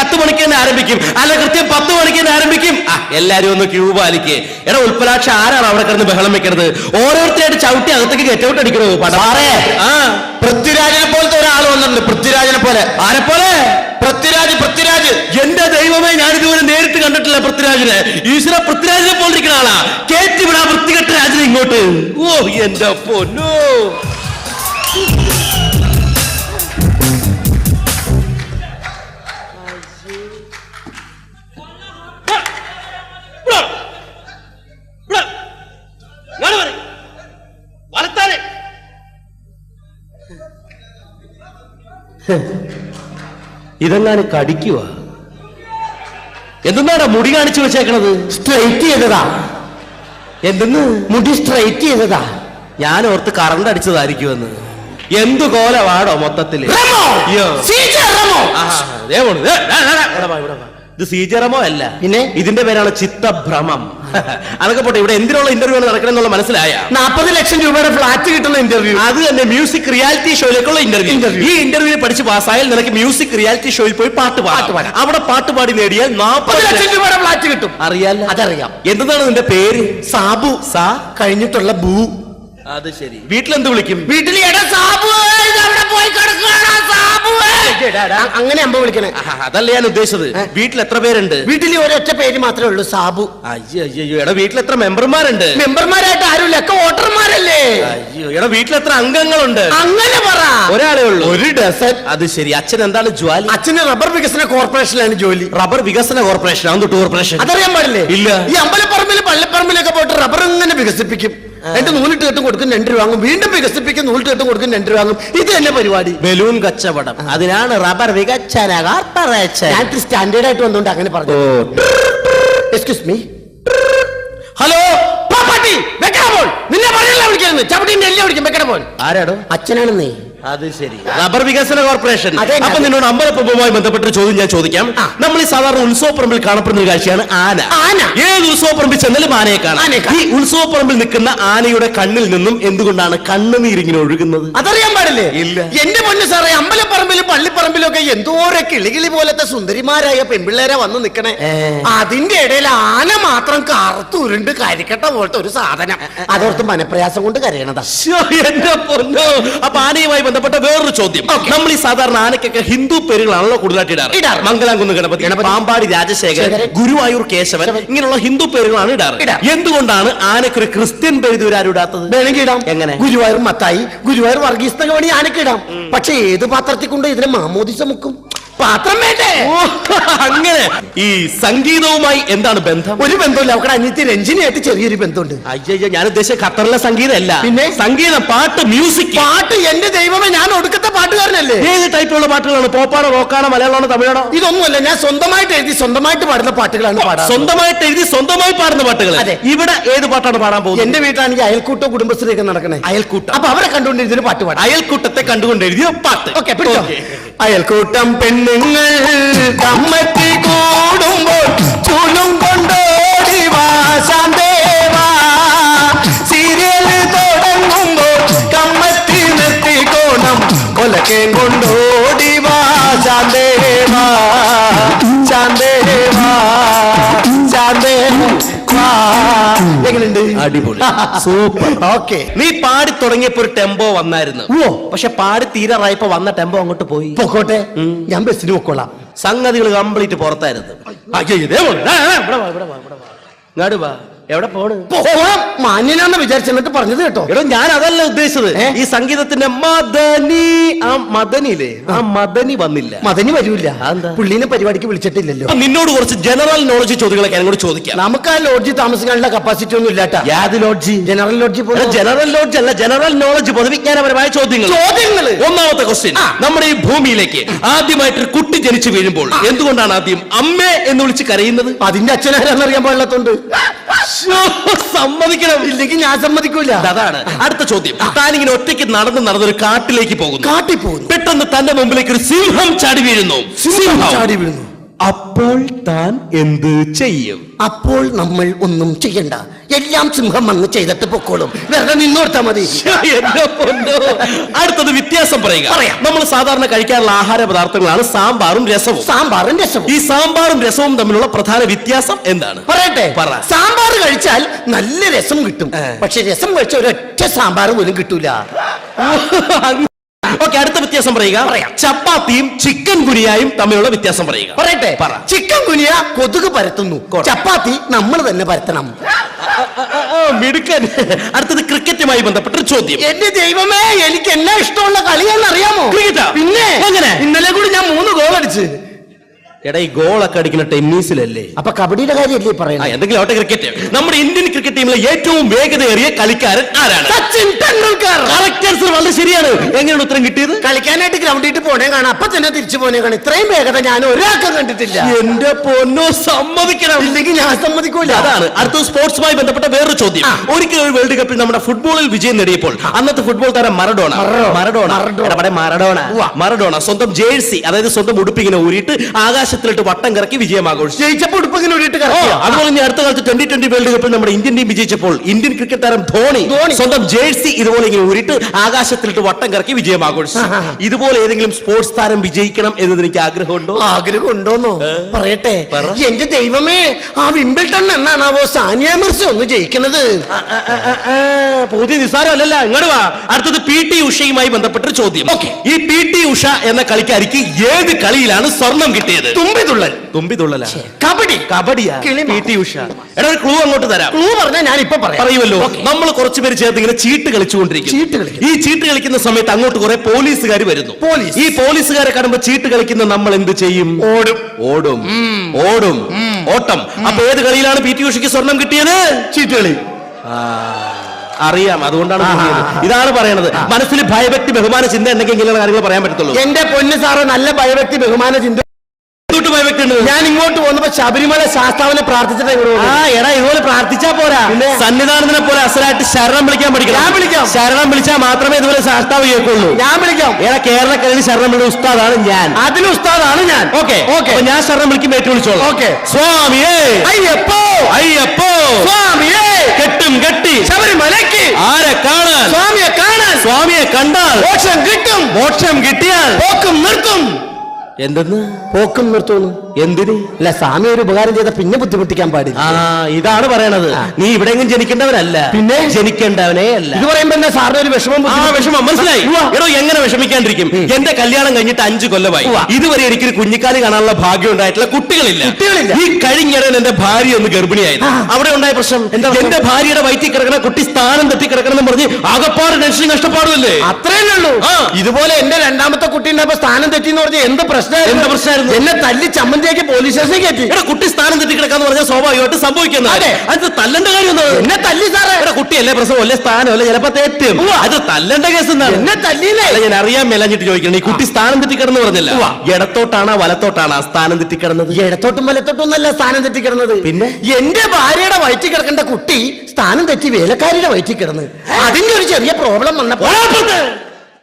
10 മണിക്ക് തന്നെ ആരംഭിക്കും, അല്ല കൃത്യം 10 മണിക്ക് തന്നെ ആരംഭിക്കും. എല്ലാരും ഒന്ന് ക്യൂ പാലിക്ക്. എടാ ഉൽപ്പലാക്ഷ, ആരാണ് അവിടെ കിടന്ന് ബഹളം വെക്കണത്? ഓരോരുത്തരായിട്ട് ചവിട്ടി അകത്തേക്ക് ഗെറ്റൗട്ട് അടിക്കണോ? പൃഥ്വിരാജിനെ പോലത്തെ ഒരാൾ വന്നിട്ടുണ്ട്. പൃഥ്വിരാജിനെ പോലെ. ആരെ പോലെ? പൃഥ്വിരാജ്. എന്റെ ദൈവമേ, ഞാനിതുവരെ നേരിട്ട് കണ്ടിട്ടില്ല പൃഥ്വിരാജിനെ. ഈശ്വര, പൃഥ്വിരാജിനെ പോലിരിക്കുന്ന ആളാ. കേറ്റി വിടാ വൃത്തികെട്ട രാജിനെ ഇങ്ങോട്ട്. ഓ എന്റെ പൊന്നോ. ഇതെങ്ങാനും കടിക്കുക. എന്തെന്നാടാ മുടി കാണിച്ചു വെച്ചേക്കണത്? സ്ട്രൈറ്റ് ചെയ്തതാ. എന്തെന്ന്? മുടി സ്ട്രൈറ്റ് ചെയ്തതാ. ഞാൻ ഓർത്ത് കറണ്ട് അടിച്ചതായിരിക്കുമെന്ന്. എന്തു കോലവാടോ മൊത്തത്തില്. ഇത് സീജറമോ അല്ല, പിന്നെ ഇതിന്റെ പേരാണ് ചിത്തഭ്രമം. അതൊക്കെ പോട്ടെ, ഇവിടെ എന്തിനുള്ള ഇന്റർവ്യൂ ആണ് നടക്കണം എന്നുള്ള മനസ്സിലായ? 40 ലക്ഷം രൂപയുടെ ഫ്ലാറ്റ് കിട്ടുന്ന ഇന്റർവ്യൂ. അത് തന്നെ മ്യൂസിക് റിയാലിറ്റി ഷോയിലേക്കുള്ള ഇന്റർവ്യൂ. ഈ ഇന്റർവ്യൂ പഠിച്ച് പാസ്സായാൽ നിനക്ക് മ്യൂസിക് റിയാലിറ്റി ഷോയിൽ പോയി പാട്ട് പാടാം. അവിടെ പാട്ട് പാടി നേടിയാൽ 40 ലക്ഷം രൂപയുടെ ഫ്ലാറ്റ് കിട്ടും. അറിയാലോ? അതറിയാം. എന്താണ് നിന്റെ പേര്? സാബു. സാ കഴിഞ്ഞിട്ടുള്ള ബൂ. അത് ശരി. വീട്ടിലെന്ത് വിളിക്കും? വീട്ടിൽ അങ്ങനെ അമ്പ വിളിക്കണേ. അതല്ല ഞാൻ ഉദ്ദേശിച്ചത്. വീട്ടിൽ എത്ര പേരുണ്ട്? വീട്ടിൽ ഒരൊറ്റ പേര് മാത്രമേ ഉള്ളൂ, സാബു. അയ്യോ എടാ, വീട്ടിൽ എത്ര മെമ്പർമാരുണ്ട്? മെമ്പർമാരായിട്ട് ആരുമില്ല, ഒക്കെ വോട്ടർമാരല്ലേ. അയ്യോ എടാ, വീട്ടിൽ എത്ര അംഗങ്ങളുണ്ട്? അങ്ങനെ പറ. ഒരാളേ ഉള്ളൂ. 1 ഡസൻ. അത് ശരി. അച്ഛൻ എന്താണ് ജോലി? അച്ഛന് റബ്ബർ വികസന കോർപ്പറേഷനിലാണ് ജോലി. റബ്ബർ വികസന കോർപ്പറേഷൻ? അതൊട്ട് കോർപ്പറേഷൻ അതറിയാൻ പാടില്ലേ? ഇല്ല. ഈ അമ്പലപ്പറമ്പിൽ പള്ളിപ്പറമ്പിലൊക്കെ പോയിട്ട് റബ്ബർ ഇങ്ങനെ വികസിപ്പിക്കും. എന്നിട്ട് നൂലിട്ട് കെട്ടും കൊടുക്കും 2 രൂപ വാങ്ങും. വീണ്ടും വികസിപ്പിക്കും, നൂലിട്ട് കെട്ടും കൊടുക്കും 2 രൂപ വാങ്ങും. ഇത് തന്നെ പരിപാടി. ബലൂൺ കച്ചവടം. അതിനാണ് റബ്ബർ വികസന കോർപ്പറേഷൻ. ഞാൻ സ്റ്റാൻഡേർഡ് ആയിട്ട് വന്നുകൊണ്ട് അങ്ങനെ പറഞ്ഞു. Excuse me. ഹലോ പാപ്പാട്ടി, വെക്കണപ്പോൾ നിന്നെ പറയല്ല വിളിക്കുന്നത്. ചവിട്ടിന്റെ എല്ലാം വിളിക്കും. വെക്കണപ്പോൾ ആരാടോ? അച്ഛനാണെന്നേ. അത് ശരി. റബ്ബർ വികസന കോർപ്പറേഷൻ. അപ്പൊ നിന്നോട് അമ്പലപ്പുമായി ബന്ധപ്പെട്ട ചോദ്യം ഞാൻ ചോദിക്കാം. നമ്മൾ ഈ സാധാരണ ഉത്സവപ്പറമ്പിൽ കാണപ്പെടുന്ന ഒരു കാഴ്ചയാണ് ആന. ഏത് ഉത്സവപ്പറമ്പിൽ ചെന്നാലും ആനയെ കാണാം. ഈ ഉത്സവപ്പറമ്പിൽ നിൽക്കുന്ന ആനയുടെ കണ്ണിൽ നിന്നും എന്തുകൊണ്ടാണ് കണ്ണുനീരിങ്ങനെ ഒഴുകുന്നത്? അതറിയാൻ പാടില്ലേ? ഇല്ല. എന്റെ പൊന്നു സാറേ, അമ്പലപ്പറമ്പിലും പള്ളിപ്പറമ്പിലും ഒക്കെ എന്തോരെ കിളികിളി പോലത്തെ സുന്ദരിമാരായ പെൺപിള്ളേരെ വന്ന് നിക്കണേ. അതിന്റെ ഇടയിൽ ആന മാത്രം കറുത്തുരുണ്ട് കരിക്കട്ട പോലത്തെ ഒരു സാധനം. അതോർത്ത് മനപ്രയാസം കൊണ്ട് കരയണതാ. എന്റെ പൊന്നോ. അപ്പൊ ആനയുമായി ബന്ധപ്പെട്ട വേറൊരു ചോദ്യം. നമ്മൾ ഈ സാധാരണ ആനയ്ക്കൊക്കെ ഹിന്ദു പേരുകളാണല്ലോ കൂടുതലായിട്ട് ഇടാറ്. മംഗലാംകുന്ന് ഗണപതി, പാമ്പാടി രാജശേഖരൻ, ഗുരുവായൂർ കേശവൻ, ഇങ്ങനെയുള്ള ഹിന്ദു പേരുകളാണ് ഇടാറ്. എന്തുകൊണ്ടാണ് ആനയ്ക്കൊരു ക്രിസ്ത്യൻ പേര് ഇതുവരെ ആരും ഇടാത്തത്? വേണമെങ്കിൽ ഇടാം. എങ്ങനെ? ഗുരുവായൂർ മത്തായി, ഗുരുവായൂർ വർഗീസ് എന്നൊക്കെ വേണമെങ്കിൽ ആനയ്ക്ക് ഇടാം. പക്ഷെ ഏത് പാത്രത്തിൽ കൊണ്ട് ഇതിനെ മാമോദിസ മുക്കും? പാത്രം വേണ്ടേ? അങ്ങനെ. ഈ സംഗീതവുമായി എന്താണ് ബന്ധം? ഒരു ബന്ധമില്ല. അവക്കടെ അനിയത്തി രഞ്ജിനിയായിട്ട് ചെറിയൊരു ബന്ധമുണ്ട്. അയ്യോ, ഞാൻ ഉദ്ദേശിച്ച ഖത്തറിലെ സംഗീതമല്ല. പിന്നെ സംഗീതം, പാട്ട്, മ്യൂസിക്. പാട്ട് എന്റെ ദൈവമേ, ഞാൻ ഒടുക്കത്തെ പാട്ടുകാരനല്ലേ. ഏത് ടൈപ്പിലുള്ള പാട്ടുകളാണ്? പോപ്പാണോ, റോക്കാണോ, മലയാളമാണോ, തമിഴാണോ? ഇതൊന്നുമല്ല. ഞാൻ സ്വന്തമായിട്ട് എഴുതി സ്വന്തമായിട്ട് പാടുന്ന പാട്ടുകളാണ് പാടാറ്. സ്വന്തമായിട്ട് എഴുതി സ്വന്തമായി പാടുന്ന പാട്ടുകൾ. ഇവിടെ ഏത് പാട്ടാണ് പാടാൻ പോകുന്നത്? എന്റെ വീട്ടിലാണെങ്കിൽ അയൽക്കൂട്ടോ കുടുംബശ്രീ ഒക്കെ നടക്കണേ. അയൽക്കൂട്ടം. അപ്പൊ അവരെ കണ്ടുകൊണ്ട് ഇതിന് പാട്ട് പാടാം. അയൽക്കൂട്ടത്തെ കണ്ടുകൊണ്ട് എഴുതിയ പാട്ട്. ഓക്കെ, അയൽക്കൂട്ടം പെണ്ണുങ്ങൾ കമ്മറ്റി കൂടുമ്പോൾ ചൂലും കൊണ്ടോടി വാ ശാന്തേവാ. സീരിയൽ തുടങ്ങുമ്പോൾ കമ്മറ്റി നിർത്തിക്കോണം കൊലക്കെ കൊണ്ടോടി വാ ശാന്തേവാ. ശാന്തേവാ, ശാന്തേവാ. എങ്ങനെയുണ്ട്? അടിപൊളി, സൂപ്പർ. ഓക്കെ. നീ പാടി തുടങ്ങിയപ്പോ ഒരു ടെമ്പോ വന്നായിരുന്നു. പക്ഷെ പാടി തീരാറായപ്പോ വന്ന ടെമ്പോ അങ്ങോട്ട് പോയി. പൊക്കോട്ടെ, ഞാൻ ബസ്സിന് പൊക്കോളാം. സംഗതികൾ കംപ്ലീറ്റ് പുറത്തായിരുന്നു. എവിടെ പോണ്? മാന്യനാന്ന് വിചാരിച്ചെന്നിട്ട് പറഞ്ഞത് കേട്ടോ. എടോ, ഞാൻ അതല്ല ഉദ്ദേശിച്ചത്. ഈ സംഗീതത്തിന്റെ മദനി, ആ മദനിയില്ലേ, ആ മദനി വന്നില്ല. മദനി വരൂല്ല. പുള്ളീനെ പരിപാടിക്ക് വിളിച്ചിട്ടില്ലല്ലോ. നിന്നോട് കുറച്ച് ജനറൽ നോളജ് ചോദ്യങ്ങളൊക്കെ എന്നോട് ചോദിക്കാം. നമുക്ക് ആ ലോഡ്ജ് താമസിക്കാനുള്ള കപ്പാസിറ്റി ഒന്നും ഇല്ലാട്ടാ. യാത് lodge? General lodge. General lodge അല്ല, ജനറൽ നോളജ്, പൊതുവിജ്ഞാനപരമായ ചോദ്യങ്ങൾ. ഒന്നാമത്തെ ക്വസ്റ്റ്യൻ. നമ്മുടെ ഈ ഭൂമിയിലേക്ക് ആദ്യമായിട്ടൊരു കുട്ടി ജനിച്ചു വീഴുമ്പോൾ എന്തുകൊണ്ടാണ് ആദ്യം അമ്മേ എന്ന് വിളിച്ച് കരയുന്നത്? അതിന്റെ അച്ഛനാരാന്നറിയാൻ പാടില്ലാത്തോണ്ട്. സമ്മതിക്കണം. ഇല്ലെങ്കിൽ ഞാൻ സമ്മതിക്കൂല. അതാണ് അടുത്ത ചോദ്യം. താനിങ്ങനെ ഒറ്റയ്ക്ക് നടന്നൊരു കാട്ടിലേക്ക് പോകുന്നു. കാട്ടിൽ പോകുന്നു. പെട്ടെന്ന് തന്റെ മുമ്പിലേക്ക് ഒരു സിംഹം ചാടി വീഴുന്നു. ചാടി വീഴുന്നു. അപ്പോൾ താൻ എന്ത് ചെയ്യും? അപ്പോൾ നമ്മൾ ഒന്നും ചെയ്യണ്ട, എല്ലാം സിംഹം വന്ന് ചെയ്തിട്ട് പൊക്കോളും. വെറുതെ നിന്നോർത്താ മതി. എന്റെ പൊന്നോ. അടുത്തത് വ്യത്യാസം പറയുക. പറയാം. നമ്മൾ സാധാരണ കഴിക്കാറുള്ള ആഹാര പദാർത്ഥങ്ങളാണ് സാമ്പാറും രസവും. സാമ്പാറും രസവും. ഈ സാമ്പാറും രസവും തമ്മിലുള്ള പ്രധാന വ്യത്യാസം എന്താണ്? പറയട്ടെ. പറ. സാമ്പാർ കഴിച്ചാൽ നല്ല രസം കിട്ടും, പക്ഷെ രസം കഴിച്ച ഒരൊറ്റ സാമ്പാർ പോലും കിട്ടൂല. ഓക്കെ, അടുത്ത വ്യത്യാസം പറയുക. പറയാം. ചപ്പാത്തിയും ചിക്കൻ ഗുനിയായും തമ്മിലുള്ള വ്യത്യാസം പറയുക. പറയട്ടെ. പറ. ചിക്കൻ ഗുനിയ കൊതുക് പരത്തുന്നു, ചപ്പാത്തി നമ്മൾ തന്നെ പരത്തണം. മിടുക്കൻ. അടുത്തത് ക്രിക്കറ്റുമായി ബന്ധപ്പെട്ട ചോദ്യം. എന്റെ ദൈവമേ, എനിക്ക് എന്നാ ഇഷ്ടമുള്ള കളിയാണെന്ന് അറിയാമോ? ക്രിക്കറ്റാ? പിന്നെ എങ്ങനെ? ഇന്നലെ കൂടി ഞാൻ 3 ഗോൾ അടിച്ച്. എടാ, ഈ ഗോളൊക്കെ അടിക്കുന്ന ടെന്നീസിലല്ലേ? അപ്പൊ കബഡിയുടെ കാര്യമല്ലേ പറയുന്നത്? എന്തെങ്കിലും ആവട്ടെ, ക്രിക്കറ്റ്. നമ്മുടെ ഇന്ത്യൻ ക്രിക്കറ്റ് ടീമിലെ ഏറ്റവും വേഗതയേറിയ കളിക്കാരൻ ആരാണ്? സച്ചിൻ ടെണ്ടുൽക്കർ. Correct answer. വളരെ ശരിയാണ്. എങ്ങനെയാണ് ഉത്തരം കിട്ടിയത്? കളിക്കാനായിട്ട് ഗ്രൗണ്ടിട്ട് പോണേ കാണാം, അപ്പൊ തന്നെ തിരിച്ചു പോണേ കാണാം. ഇത്രയും വേഗത ഞാൻ ഒരാൾക്കും കണ്ടിട്ടില്ല. എന്റെ പൊന്നോ, സമ്മതിക്കണം. ഇല്ലെങ്കിൽ ഞാൻ സമ്മതിക്കൂല. അതാണ്. അടുത്ത സ്പോർട്സുമായി ബന്ധപ്പെട്ട വേറൊരു ചോദ്യം. ഒരിക്കൽ ഒരു വേൾഡ് കപ്പിൽ നമ്മുടെ ഫുട്ബോളിൽ വിജയം നേടിയപ്പോൾ അന്നത്തെ ഫുട്ബോൾ താരം മറഡോണ സ്വന്തം ജേഴ്സി, അതായത് സ്വന്തം ഉടുപ്പ് ഇങ്ങനെ ഊരിയിട്ട് ആകാശത്തിലിട്ട് വട്ടം കറക്കി വിജയം ആഘോഷിച്ചു. ജയിച്ചപ്പോൾ ഉടുപ്പിങ്ങനെ ഊരിയിട്ട് അതുപോലെ ഇനി അടുത്ത കാലത്ത് 2020 വേൾഡ് കപ്പിൽ നമ്മുടെ ഇന്ത്യൻ ടീം വിജയിച്ചപ്പോൾ ഇന്ത്യൻ ക്രിക്കറ്റ് താരം ധോണി സ്വന്തം ജേഴ്സി ഇതുപോലെ ഇങ്ങനെ ഊരിയിട്ട് ആകാശത്തിലിട്ട് വട്ടം കറക്കി വിജയം ആഘോഷിച്ചു. ഇതുപോലെ ഏതെങ്കിലും സ്പോർട്സ് താരം വിജയിക്കണം എന്നതിന് എനിക്ക് ആഗ്രഹമുണ്ടോ? ആഗ്രഹം ഉണ്ടോന്നോ? പറയട്ടെ. എന്റെ ദൈവമേ, ആ വിംബിൾട്ടൺ എന്നാണാവോ സാനിയ മിർസ ഒന്ന് ജയിക്കുന്നത്? പുതിയ നിസ്സാരമല്ല. ഇങ്ങോട്ട് വാ. അടുത്തത് PT ഉഷയുമായി ബന്ധപ്പെട്ട ചോദ്യം. ഈ PT ഉഷ എന്ന കളിക്കാരിക്ക് ഏത് കളിയിലാണ് സ്വർണം കിട്ടിയത്? തുമ്പിതുള്ളല. കബഡിയാ? PT ഉഷ. എടാ, ഒരു ക്ലൂ അങ്ങോട്ട് തരാം. ക്ലൂ പറഞ്ഞാൽ ഞാൻ ഇപ്പൊ പറയുമല്ലോ. നമ്മൾ കുറച്ചുപേര് ചേർത്ത് ഇങ്ങനെ ചീട്ട് കളിച്ചുകൊണ്ടിരിക്കും. ഈ ചീട്ട് കളിക്കുന്ന സമയത്ത് അങ്ങോട്ട് കുറെ പോലീസുകാർ വരുന്നു. ഈ പോലീസുകാരെ കാണുമ്പോ ചീട്ട് കളിക്കുന്ന നമ്മൾ എന്ത് ചെയ്യും? ഓടും. ഓട്ടം. അപ്പൊ ഏത് കളിയിലാണ് PT ഉഷയ്ക്ക് സ്വർണം കിട്ടിയത്? ചീട്ടുകളി. അറിയാം, അതുകൊണ്ടാണ് പറഞ്ഞത്. ഇതാണ് പറയണത്. മനസ്സിൽ ഭയഭക്തി ബഹുമാന ചിന്ത എന്തെങ്കിലും ഇങ്ങനെയുള്ള കാര്യങ്ങൾ പറയാൻ പറ്റത്തുള്ളൂ. എന്റെ പൊന്ന് സാറ്, നല്ല ഭയഭക്തി ബഹുമാന ചിന്ത. ഞാൻ ഇങ്ങോട്ട് പോകുന്നപ്പോ ശബരിമല ശാസ്താവിനെ പ്രാർത്ഥിച്ചിട്ട് എടാ, ഇതുപോലെ പ്രാർത്ഥിച്ചാ പോരാ. സന്നിധാനത്തിനെ പോലെ അസലായിട്ട് ശരണം വിളിക്കാൻ പഠിക്കണം. ഞാൻ വിളിക്കാം. ശരണം വിളിച്ചാൽ മാത്രമേ ഇതുപോലെ ശാസ്താവ് കേൾക്കുള്ളൂ. ഞാൻ വിളിക്കാം. എടാ, കേരളക്കരയിൽ ശരണം വിളിക്കുന്ന ഉസ്താദാണ് ഞാൻ. അതിന് ഉസ്താദാണ് ഞാൻ. ഓക്കെ. ഞാൻ ശരണം വിളിക്കുമ്പോൾ ഏറ്റു വിളിച്ചോളൂ. ഓക്കെ. സ്വാമിയേ അയ്യപ്പോ സ്വാമിയേ, കെട്ടും കെട്ടി ശബരിമലയ്ക്ക് ആരെ കാണാൻ? സ്വാമിയെ കാണാൻ. സ്വാമിയെ കണ്ടാൽ മോക്ഷം കിട്ടും. മോക്ഷം കിട്ടിയാൽ പോക്കും നിർത്തും. എന്തെന്ന്? പോക്കും നിർത്തുന്നു. എന്തിന്? അല്ല, സ്വാമി ഒരു ഉപകാരം ചെയ്ത പിന്നെ ബുദ്ധിമുട്ടിക്കാൻ പാടില്ല. ഇതാണ് പറയണത്. നീ ഇവിടെയെങ്കിലും ജനിക്കേണ്ടവരല്ല, പിന്നെ ജനിക്കേണ്ടവനേ അല്ല. ഇത് പറയുമ്പോ എന്താ സാറിന് ഒരു വിഷമം? വിഷമം മനസ്സിലായി. എടോ, എങ്ങനെ വിഷമിക്കാണ്ടിരിക്കും? എന്റെ കല്യാണം കഴിഞ്ഞിട്ട് 5 കൊല്ലമായി. ഇതുവരെ എനിക്കൊരു കുഞ്ഞിക്കാലി കാണാനുള്ള ഭാഗ്യം ഉണ്ടായിട്ടുള്ള കുട്ടികളില്ല. ഈ കഴിഞ്ഞിടയിൽ എന്റെ ഭാര്യ ഒന്ന് ഗർഭിണിയായിരുന്നു. അവിടെ ഉണ്ടായ പ്രശ്നം, എന്റെ ഭാര്യയുടെ വയറ്റിൽ കിടക്കണ കുട്ടി സ്ഥാനം തെറ്റി കിടക്കണം എന്ന് പറഞ്ഞ് ആകപ്പാട് ടെൻഷൻ കഷ്ടപ്പാടുമല്ലേ? അത്രയല്ലേ ഉള്ളൂ. ഇതുപോലെ എന്റെ രണ്ടാമത്തെ കുട്ടി ഉണ്ടായപ്പോ സ്ഥാനം തെറ്റി എന്ന് പറഞ്ഞ് എന്ത് പ്രശ്നമായിരുന്നു? എന്നെ തല്ലി ചമ്മന്തിയാക്കി പോലീസ് സ്റ്റേഷനിൽ കയറ്റി. കുട്ടി സ്ഥാനം തെറ്റി കിടക്കാന്ന് പറഞ്ഞാൽ സ്വാഭാവികമായിട്ട് സംഭവിക്കുന്നത്. അത് തല്ലണ്ട കാര്യം. എന്നെ തല്ലി സാറേ. കുട്ടിയല്ലേ, പ്രസവം അല്ലേ, സ്ഥാനം അല്ലേ, ചിലപ്പോ തെറ്റും. അത് തല്ലണ്ട കേസ് എന്താണ്? എന്നെ തല്ലിയില്ലേ? ഞാൻ അറിയാൻ മേലഞ്ഞിട്ട് ചോദിക്കണം. ഈ കുട്ടി സ്ഥാനം തെറ്റിക്കിടന്ന് പറഞ്ഞില്ല, ഇടത്തോട്ടാണോ വലത്തോട്ടാണോ സ്ഥാനം തെറ്റിക്കിടന്നത്? ഇടത്തോട്ടും വലത്തോട്ടും ഒന്നല്ല സ്ഥാനം തെറ്റിക്കിടന്നത്. പിന്നെ എന്റെ ഭാര്യയുടെ വയറ്റിൽ കിടക്കേണ്ട കുട്ടി സ്ഥാനം തെറ്റി വേലക്കാരിയുടെ വയറ്റിൽ കിടന്ന് അതിന്റെ ഒരു ചെറിയ പ്രോബ്ലം വന്നപ്പോ